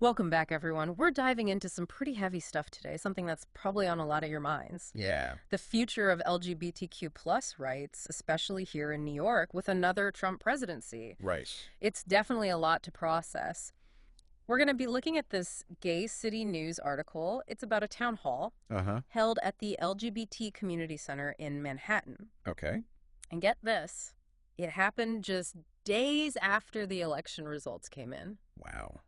Welcome back, everyone. We're diving into some pretty heavy stuff today, something that's probably on a lot of your minds. Yeah. The future of LGBTQ plus rights, especially here in New York with another Trump presidency. Right. It's definitely a lot to process. We're going to be looking at this Gay City News article. It's about a town hall Uh-huh. held at the LGBT Community Center in Manhattan. Okay. And get this, it happened just days after the election results came in. Wow.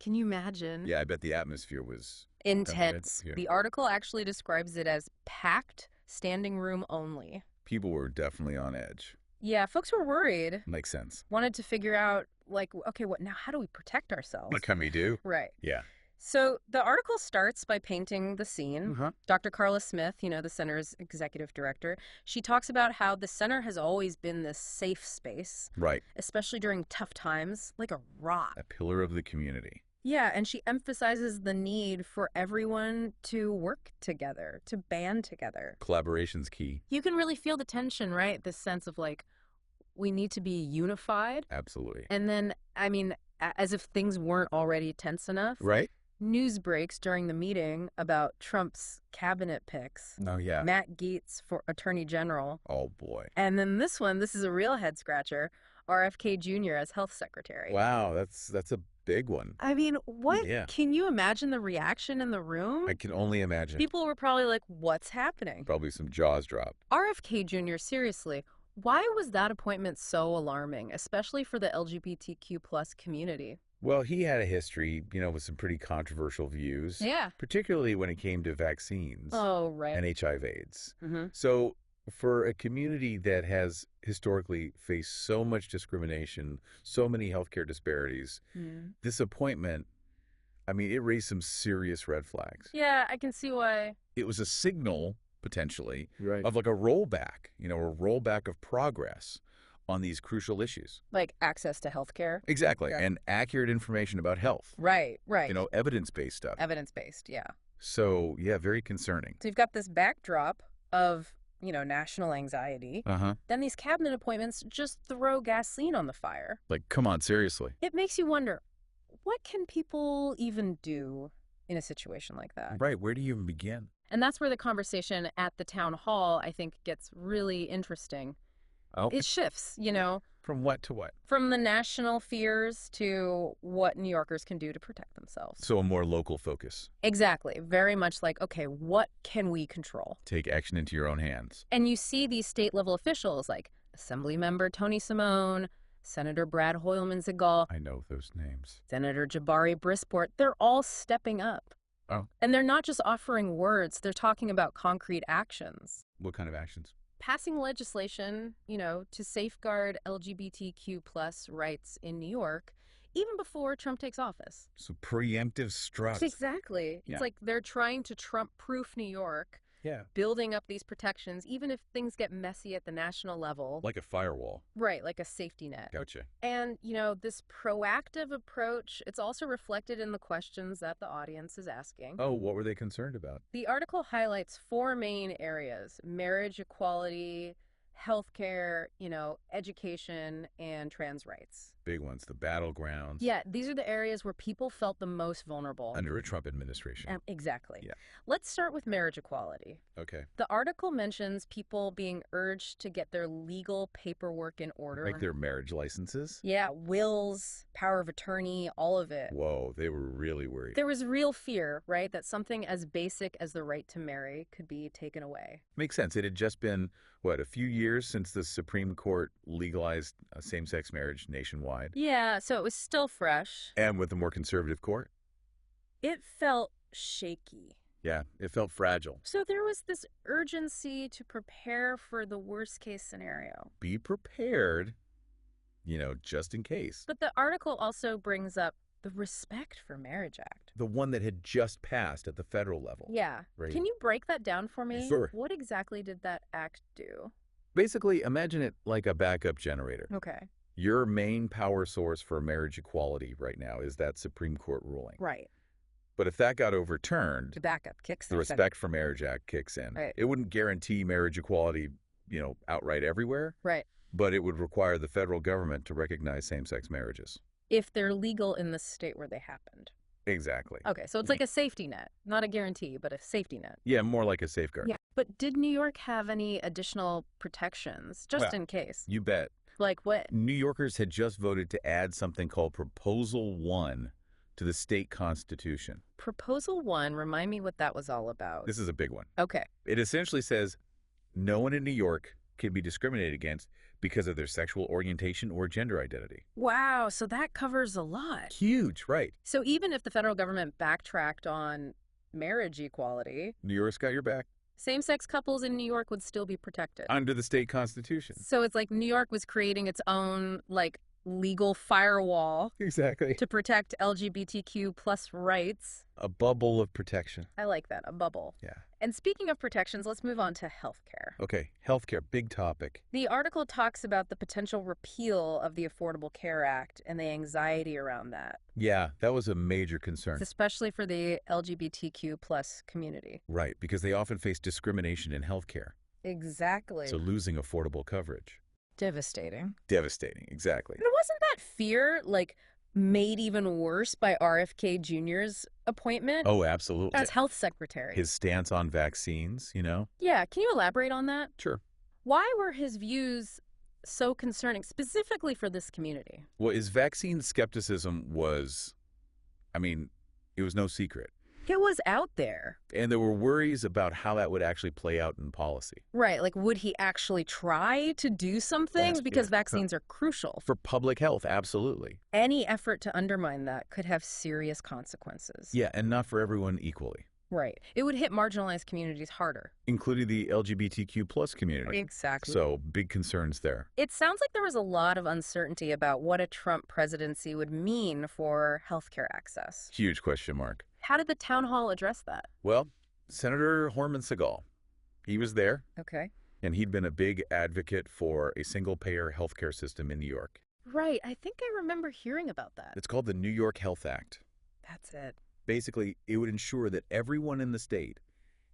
Can you imagine? Yeah, I bet the atmosphere was Intense. here. The article actually describes it as packed, standing room only. People were definitely on edge. Yeah, folks were worried. Makes sense. Wanted to figure out, like, okay, what now? How do we protect ourselves? What can we do? Right. Yeah. So the article starts by painting the scene. Uh-huh. Dr. Carla Smith, the center's executive director, she talks about how the center has always been this safe space, Right. especially during tough times, like a rock. A pillar of the community. Yeah, and she emphasizes the need for everyone to work together, to band together. Collaboration's key. You can really feel the tension, right? This sense of like, we need to be unified. Absolutely. And then, as if things weren't already tense enough. Right? News breaks during the meeting about Trump's cabinet picks. Oh, yeah. Matt Gaetz for Attorney General. Oh, boy. And then this is a real head scratcher, RFK Jr. as Health Secretary. Wow, that's a big one. I mean, what? Yeah. Can you imagine the reaction in the room? I can only imagine. People were probably like, what's happening? Probably some jaws dropped. RFK Jr., seriously, why was that appointment so alarming, especially for the LGBTQ plus community? Well, he had a history, with some pretty controversial views. Yeah. Particularly when it came to vaccines. Oh, right. And HIV/AIDS. Mm-hmm. So for a community that has historically faced so much discrimination, so many healthcare disparities, this appointment, it raised some serious red flags. Yeah, I can see why. It was a signal, potentially, Right. of like a rollback, a rollback of progress on these crucial issues. Like access to healthcare. Exactly. Yeah. And accurate information about health. Right. Evidence-based stuff. Evidence-based, yeah. So, yeah, very concerning. So you've got this backdrop of, national anxiety. Uh-huh. Then these cabinet appointments just throw gasoline on the fire. Like, come on, seriously. It makes you wonder, what can people even do in a situation like that? Right. Where do you even begin? And that's where the conversation at the town hall, I think, gets really interesting. Oh. It shifts, From what to what? from the national fears to what New Yorkers can do to protect themselves. So a more local focus. Exactly. Very much like, okay, what can we control? Take action into your own hands. And you see these state level officials like Assemblymember Tony Simone, Senator Brad Hoylman-Zigall, I know those names. Senator Jabari Brisport. They're all stepping up. Oh. And they're not just offering words, they're talking about concrete actions. What kind of actions? Passing legislation, to safeguard LGBTQ plus rights in New York, even before Trump takes office. So preemptive strikes. Exactly. Yeah. It's like they're trying to Trump-proof New York, Yeah. building up these protections, even if things get messy at the national level. Like a firewall. Right, like a safety net. Gotcha. And, this proactive approach, it's also reflected in the questions that the audience is asking. Oh, what were they concerned about? The article highlights 4 main areas: marriage equality, healthcare, education, and trans rights. Big ones, the battlegrounds. Yeah, these are the areas where people felt the most vulnerable. Under a Trump administration. Exactly. Yeah. Let's start with marriage equality. Okay. The article mentions people being urged to get their legal paperwork in order. Like their marriage licenses? Yeah, wills, power of attorney, all of it. Whoa, they were really worried. There was real fear, right, that something as basic as the right to marry could be taken away. Makes sense. It had just been, a few years since the Supreme Court legalized same-sex marriage nationwide? Yeah, so it was still fresh. And with a more conservative court? It felt shaky. Yeah, it felt fragile. So there was this urgency to prepare for the worst case scenario. Be prepared, just in case. But the article also brings up the Respect for Marriage Act. The one that had just passed at the federal level. Yeah. Right. Can you break that down for me? Sure. What exactly did that act do? Basically, imagine it like a backup generator. Okay. Your main power source for marriage equality right now is that Supreme Court ruling. Right. But if that got overturned, The backup kicks the in. Respect for Marriage Act kicks in. Right. It wouldn't guarantee marriage equality, outright everywhere, Right. but it would require the federal government to recognize same-sex marriages. If they're legal in the state where they happened. Exactly. Okay, so it's like a safety net, not a guarantee, but a safety net. Yeah, more like a safeguard. Yeah. But did New York have any additional protections, just Well, in case? you bet. Like what? New Yorkers had just voted to add something called Proposal 1 to the state constitution. Proposal 1, remind me what that was all about. This is a big one. Okay. It essentially says no one in New York can be discriminated against because of their sexual orientation or gender identity. Wow, so that covers a lot. Huge, right? So even if the federal government backtracked on marriage equality, New York's got your back same-sex couples in New York would still be protected. under the state constitution. So it's like New York was creating its own, like, legal firewall Exactly. to protect LGBTQ plus rights. A bubble of protection. I like that, a bubble. Yeah. And speaking of protections, let's move on to healthcare. Okay, healthcare, big topic. The article talks about the potential repeal of the Affordable Care Act and the anxiety around that, Yeah, that was a major concern. especially for the LGBTQ plus community. Right, because they often face discrimination in healthcare. Exactly. So losing affordable coverage. Devastating. Devastating, exactly. And wasn't that fear, like, made even worse by RFK Jr.'s appointment Oh, absolutely. as health secretary? His stance on vaccines, you know? Yeah, can you elaborate on that? Sure. Why were his views so concerning, specifically for this community? Well, his vaccine skepticism was, I mean, it was no secret. It was out there. And there were worries about how that would actually play out in policy. Right, like would he actually try to do something? Yes, Because yeah. vaccines are crucial. For public health, absolutely. Any effort to undermine that could have serious consequences. Yeah, and not for everyone equally, Right. It would hit marginalized communities harder. including the LGBTQ plus community. Exactly. So big concerns there. It sounds like there was a lot of uncertainty about what a Trump presidency would mean for healthcare access. Huge question mark. How did the town hall address that? Well, Senator Horman Segal, he was there, Okay. and he'd been a big advocate for a single-payer healthcare system in New York. Right. I think I remember hearing about that. It's called the New York Health Act. That's it. Basically, it would ensure that everyone in the state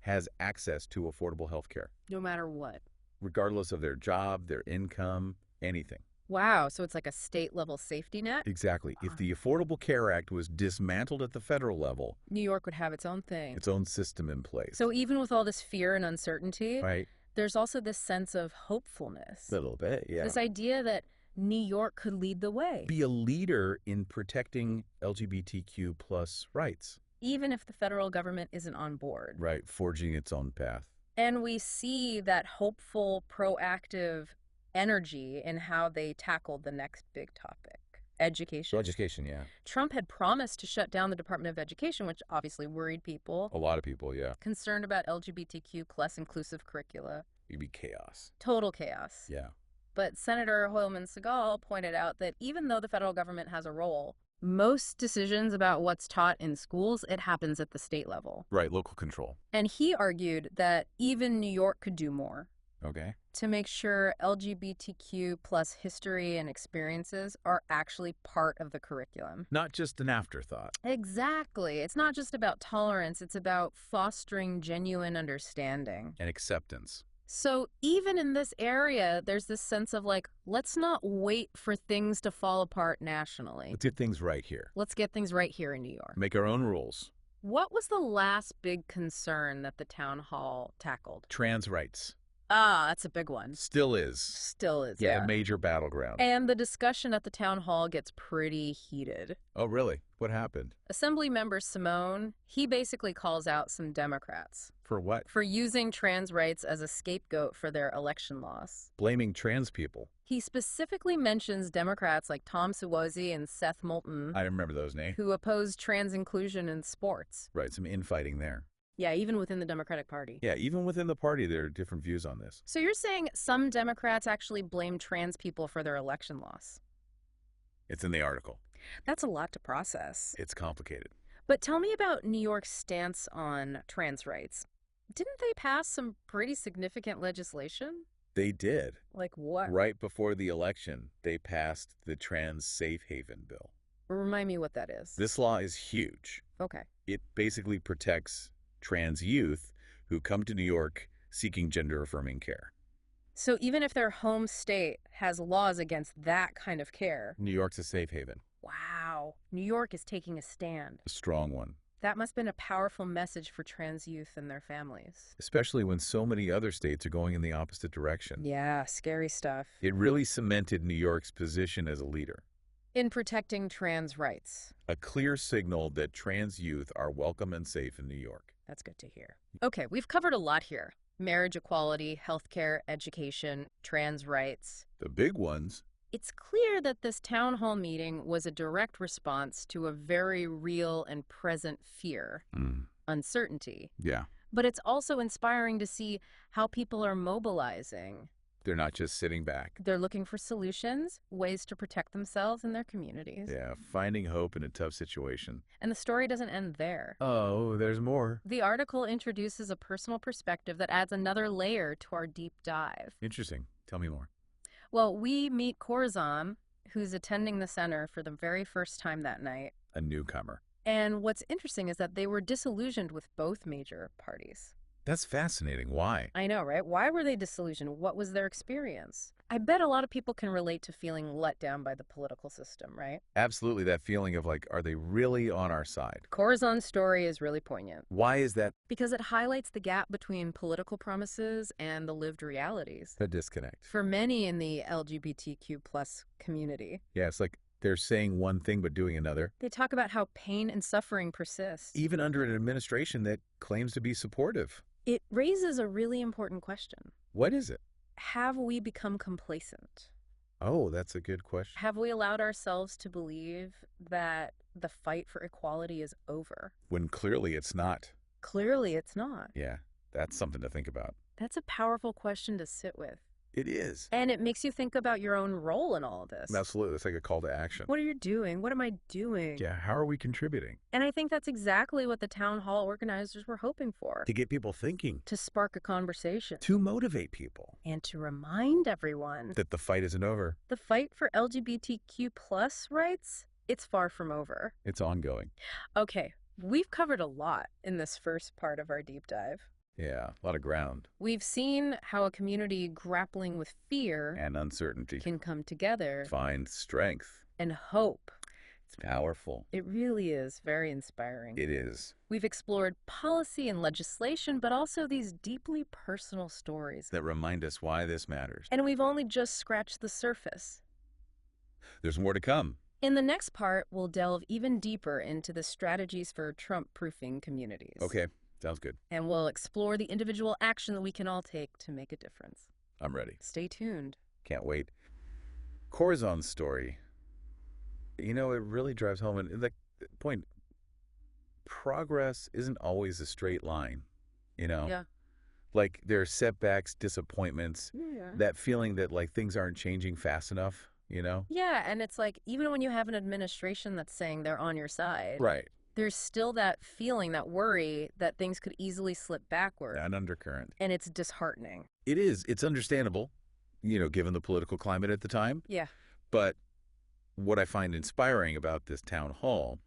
has access to affordable health care, No matter what. regardless of their job, their income, anything. Wow. So it's like a state level safety net? Exactly. If the Affordable Care Act was dismantled at the federal level, New York would have its own thing. its own system in place. So even with all this fear and uncertainty, Right? there's also this sense of hopefulness. A little bit, yeah. This idea that New York could lead the way, Be a leader in protecting LGBTQ plus rights. even if the federal government isn't on board. Right, forging its own path. And we see that hopeful, proactive energy in how they tackled the next big topic, education. Education, yeah. Trump had promised to shut down the Department of Education, which obviously worried people, A lot of people, yeah. concerned about LGBTQ plus inclusive curricula. It'd be chaos. Total chaos. Yeah. But Senator Hoylman Segal pointed out that even though the federal government has a role, most decisions about what's taught in schools, it happens at the state level. Right, local control. And he argued that even New York could do more Okay. to make sure LGBTQ plus history and experiences are actually part of the curriculum. Not just an afterthought. Exactly. It's not just about tolerance, it's about fostering genuine understanding. And acceptance. So even in this area, there's this sense of like, let's not wait for things to fall apart nationally. Let's get things right here. Let's get things right here in New York. Make our own rules. What was the last big concern that the town hall tackled? Trans rights. Ah, that's a big one. Still is. Still is, Yeah, yeah. a major battleground. And the discussion at the town hall gets pretty heated. Oh, really? What happened? Assembly member Simone, he basically calls out some Democrats For what? for using trans rights as a scapegoat for their election loss. Blaming trans people. He specifically mentions Democrats like Tom Suozzi and Seth Moulton, I remember those names. who oppose trans inclusion in sports. Right, some infighting there. Yeah, even within the Democratic Party. Yeah, even within the party, there are different views on this. So you're saying some Democrats actually blame trans people for their election loss? It's in the article. That's a lot to process. It's complicated. But tell me about New York's stance on trans rights. Didn't they pass some pretty significant legislation? They did. Like what? Right before the election, they passed the Trans Safe Haven Bill. Remind me what that is. This law is huge. Okay. It basically protects trans youth who come to New York seeking gender-affirming care. So even if their home state has laws against that kind of care, New York's a safe haven. Wow. New York is taking a stand. A strong one. That must have been a powerful message for trans youth and their families. Especially when so many other states are going in the opposite direction. Yeah, scary stuff. It really cemented New York's position as a leader. In protecting trans rights. A clear signal that trans youth are welcome and safe in New York. That's good to hear. Okay, we've covered a lot here. Marriage equality, healthcare, education, trans rights. The big ones. It's clear that this town hall meeting was a direct response to a very real and present fear, uncertainty. Yeah. But it's also inspiring to see how people are mobilizing. They're not just sitting back. They're looking for solutions, ways to protect themselves and their communities. Yeah, finding hope in a tough situation. And the story doesn't end there. Oh, there's more. The article introduces a personal perspective that adds another layer to our deep dive. Interesting. Tell me more. Well, we meet Corazon, who's attending the center for the very first time that night. A newcomer. And what's interesting is that they were disillusioned with both major parties. That's fascinating. Why? I know, right? Why were they disillusioned? What was their experience? I bet a lot of people can relate to feeling let down by the political system, right? Absolutely, that feeling of like, are they really on our side? Corazon's story is really poignant. Why is that? Because it highlights the gap between political promises and the lived realities. A disconnect. For many in the LGBTQ plus community. Yeah, it's like they're saying one thing but doing another. They talk about how pain and suffering persist. Even under an administration that claims to be supportive. It raises a really important question. What is it? Have we become complacent? Oh, that's a good question. Have we allowed ourselves to believe that the fight for equality is over? When clearly it's not. Clearly it's not. Yeah, that's something to think about. That's a powerful question to sit with. It is. And it makes you think about your own role in all of this. Absolutely. It's like a call to action. What are you doing? What am I doing? Yeah, how are we contributing? And I think that's exactly what the town hall organizers were hoping for. To get people thinking. To spark a conversation. To motivate people. And to remind everyone that the fight isn't over. The fight for LGBTQ plus rights, it's far from over. It's ongoing. Okay, we've covered a lot in this first part of our deep dive. Yeah, a lot of ground. We've seen how a community grappling with fear and uncertainty can come together. Find strength. And hope. It's powerful. It really is very inspiring. It is. We've explored policy and legislation, but also these deeply personal stories. That remind us why this matters. And we've only just scratched the surface. There's more to come. In the next part, we'll delve even deeper into the strategies for Trump-proofing communities. Okay. Sounds good. And we'll explore the individual action that we can all take to make a difference. I'm ready. Stay tuned. Can't wait. Corazon's story, it really drives home and the point. Progress isn't always a straight line, Yeah. Like there are setbacks, disappointments, Yeah. that feeling that like things aren't changing fast enough, Yeah, and it's like even when you have an administration that's saying they're on your side. Right. There's still that feeling, that worry that things could easily slip backward. An undercurrent. And it's disheartening. It is. It's understandable, given the political climate at the time. Yeah. But what I find inspiring about this town hall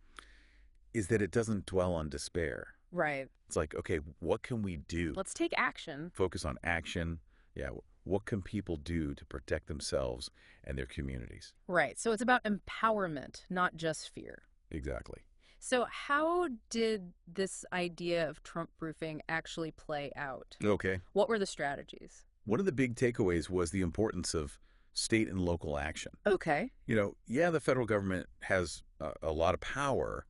is that it doesn't dwell on despair. Right. It's like, okay, what can we do? Let's take action. Focus on action. Yeah. What can people do to protect themselves and their communities? Right. So it's about empowerment, not just fear. Exactly. So how did this idea of Trump-proofing actually play out? Okay. What were the strategies? One of the big takeaways was the importance of state and local action. Okay. The federal government has a lot of power,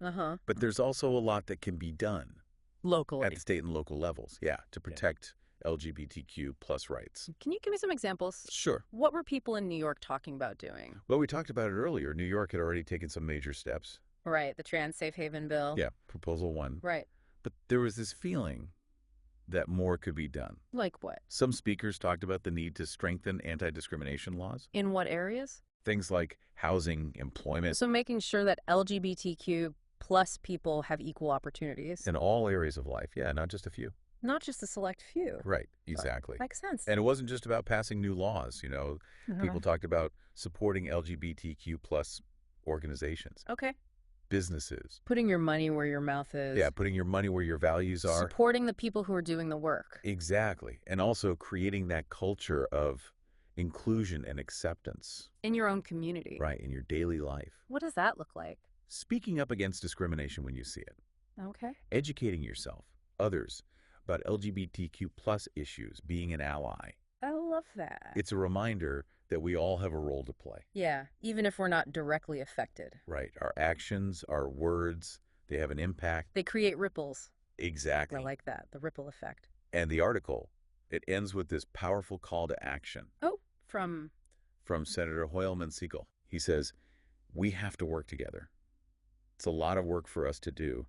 but there's also a lot that can be done locally at the state and local levels, to protect LGBTQ plus rights. Can you give me some examples? Sure. What were people in New York talking about doing? Well, we talked about it earlier. New York had already taken some major steps. Right, the Trans Safe Haven Bill. Yeah, Proposal 1. Right. But there was this feeling that more could be done. Like what? Some speakers talked about the need to strengthen anti-discrimination laws. In what areas? Things like housing, employment. So making sure that LGBTQ plus people have equal opportunities. In all areas of life, not just a few. Not just a select few. Right, exactly. Makes sense. And it wasn't just about passing new laws, People talked about supporting LGBTQ plus organizations. Okay. Businesses. Putting your money where your mouth is. Yeah, putting your money where your values are. Supporting the people who are doing the work. Exactly. And also creating that culture of inclusion and acceptance. In your own community. Right, in your daily life. What does that look like? Speaking up against discrimination when you see it. Okay. Educating yourself, others, about LGBTQ plus issues, being an ally. I love that. It's a reminder that we all have a role to play. Yeah, even if we're not directly affected. Right, our actions, our words, they have an impact. They create ripples. Exactly. I like that, the ripple effect. And the article, it ends with this powerful call to action. Oh, from Senator Hoylman Siegel. He says, we have to work together. It's a lot of work for us to do,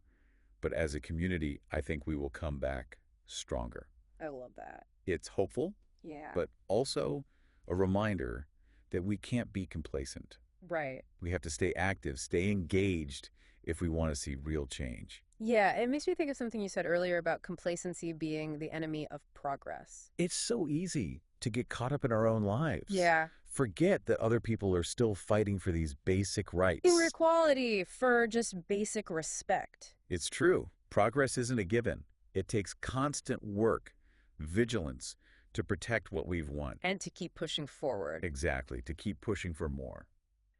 but as a community, I think we will come back stronger. I love that. It's hopeful, Yeah. but also a reminder that we can't be complacent. Right. We have to stay active, stay engaged if we want to see real change. Yeah, it makes me think of something you said earlier about complacency being the enemy of progress. It's so easy to get caught up in our own lives. Yeah. Forget that other people are still fighting for these basic rights. For equality, for just basic respect. It's true. Progress isn't a given. It takes constant work, vigilance, to protect what we've won. And to keep pushing forward. Exactly, to keep pushing for more.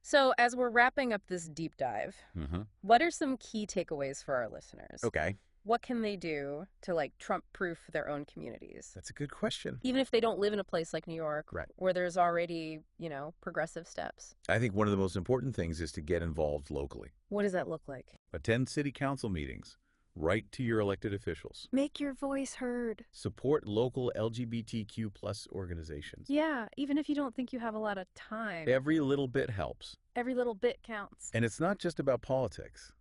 So as we're wrapping up this deep dive, what are some key takeaways for our listeners? Okay. What can they do to Trump-proof their own communities? That's a good question. Even if they don't live in a place like New York, right, where there's already, progressive steps. I think one of the most important things is to get involved locally. What does that look like? Attend city council meetings. Write to your elected officials. Make your voice heard. Support local LGBTQ plus organizations. Yeah, even if you don't think you have a lot of time. Every little bit helps. Every little bit counts. And it's not just about politics,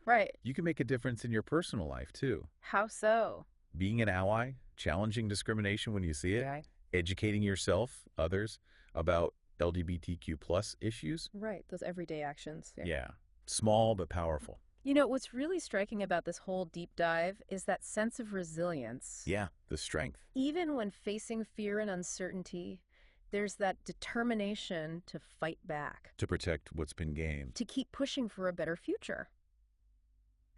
Right. You can make a difference in your personal life, too. How so? Being an ally, challenging discrimination when you see it, Right. Educating yourself, others, about LGBTQ plus issues. Right, those everyday actions. Yeah. Small but powerful. What's really striking about this whole deep dive is that sense of resilience. Yeah, the strength. Even when facing fear and uncertainty, there's that determination to fight back. To protect what's been gained. To keep pushing for a better future.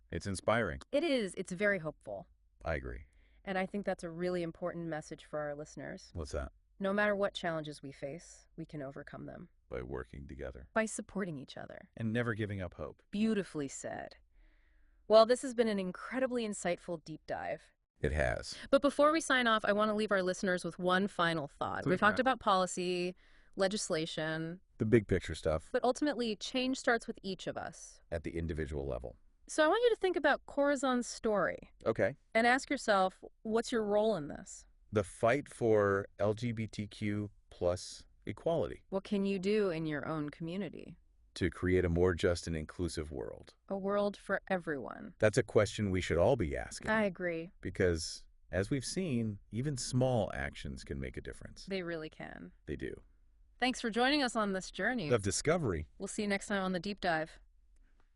It's inspiring. It is. It's very hopeful. I agree. And I think that's a really important message for our listeners. What's that? No matter what challenges we face, we can overcome them. By working together. By supporting each other. And never giving up hope. Beautifully said. Well, this has been an incredibly insightful deep dive. It has. But before we sign off, I want to leave our listeners with one final thought. We've talked about policy, legislation. The big picture stuff. But ultimately, change starts with each of us. At the individual level. So I want you to think about Corazon's story. Okay. And ask yourself, what's your role in this? The fight for LGBTQ plus equality. What can you do in your own community? To create a more just and inclusive world. A world for everyone. That's a question we should all be asking. I agree. Because, as we've seen, even small actions can make a difference. They really can. They do. Thanks for joining us on this journey of discovery. We'll see you next time on the deep dive.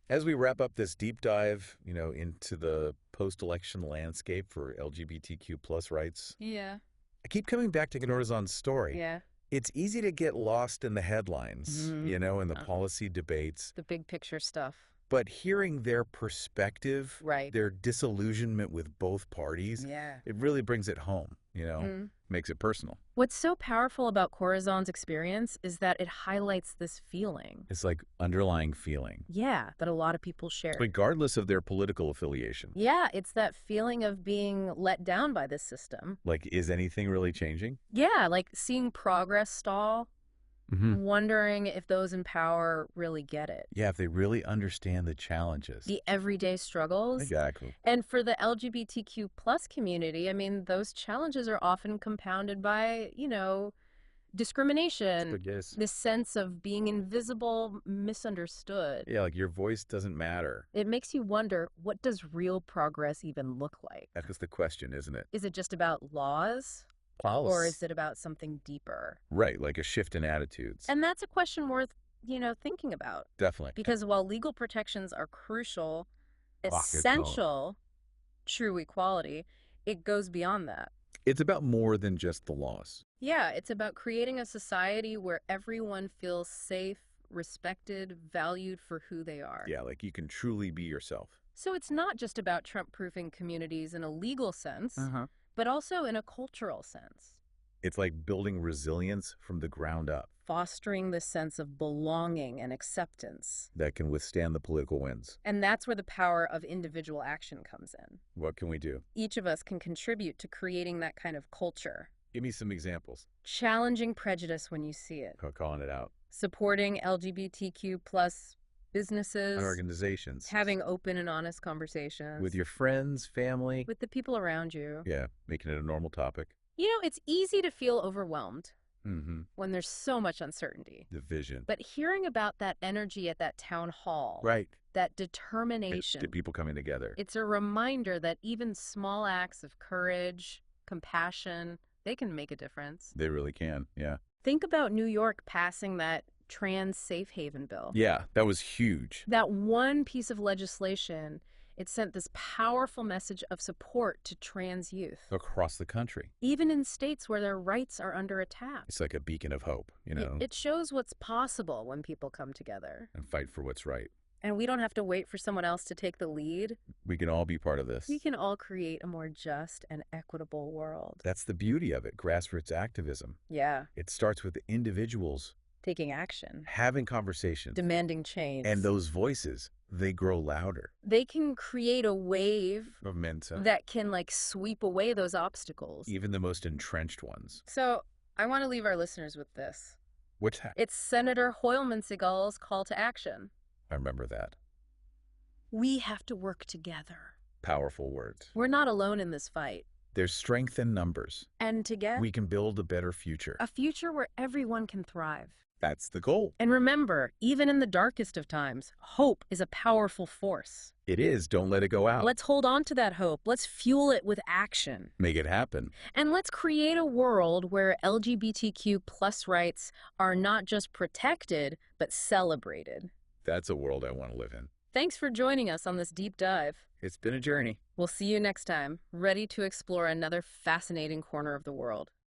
As we wrap up this deep dive, into the post-election landscape for LGBTQ plus rights. Yeah. I keep coming back to Corazon's story. Yeah. It's easy to get lost in the headlines, in the policy debates. The big picture stuff. But hearing their perspective, right, their disillusionment with both parties, it really brings it home, makes it personal. What's so powerful about Corazon's experience is that it highlights this feeling. It's like underlying feeling. Yeah, that a lot of people share. Regardless of their political affiliation. Yeah, it's that feeling of being let down by this system. Like, is anything really changing? Yeah, like seeing progress stall. Wondering if those in power really get it. Yeah, if they really understand the challenges. The everyday struggles. Exactly. And for the LGBTQ plus community, I mean, those challenges are often compounded by, discrimination. Yes. This sense of being invisible, misunderstood. Yeah, like your voice doesn't matter. It makes you wonder, what does real progress even look like? That's the question, isn't it? Is it just about laws? Or is it about something deeper? Right, like a shift in attitudes. And that's a question worth, thinking about. Definitely. Because while legal protections are crucial, essential, true equality, it goes beyond that. It's about more than just the laws. Yeah, it's about creating a society where everyone feels safe, respected, valued for who they are. Yeah, like you can truly be yourself. So it's not just about Trump-proofing communities in a legal sense, but also in a cultural sense. It's like building resilience from the ground up fostering this sense of belonging and acceptance. that can withstand the political winds. And that's where the power of individual action comes in. What can we do? Each of us can contribute to creating that kind of culture. Give me some examples. Challenging prejudice when you see it. Calling it out. Supporting LGBTQ plus businesses. And organizations. Having open and honest conversations. With your friends, family. With the people around you. Yeah, making it a normal topic. You know, it's easy to feel overwhelmed when there's so much uncertainty. Division. But hearing about that energy at that town hall. Right. That determination. It's people coming together. It's a reminder that even small acts of courage, compassion, they can make a difference. They really can, yeah. Think about New York passing that trans safe haven bill. Yeah, that was huge. That one piece of legislation, it sent this powerful message of support to trans youth. Across the country. Even in states where their rights are under attack. It's like a beacon of hope, you know. It shows what's possible when people come together. And fight for what's right. And we don't have to wait for someone else to take the lead. We can all be part of this. We can all create a more just and equitable world. That's the beauty of it, grassroots activism. Yeah. It starts with the individuals. Taking action. Having conversations. Demanding change. And those voices, they grow louder. They can create a wave of momentum that can sweep away those obstacles. Even the most entrenched ones. So I want to leave our listeners with this. What's that? It's Senator Hoylman-Sigal's call to action. I remember that. We have to work together. Powerful words. We're not alone in this fight. There's strength in numbers. And together, we can build a better future. A future where everyone can thrive. That's the goal. And remember, even in the darkest of times, hope is a powerful force. It is. Don't let it go out. Let's hold on to that hope. Let's fuel it with action. Make it happen. And let's create a world where LGBTQ plus rights are not just protected, but celebrated. That's a world I want to live in. Thanks for joining us on this deep dive. It's been a journey. We'll see you next time, ready to explore another fascinating corner of the world.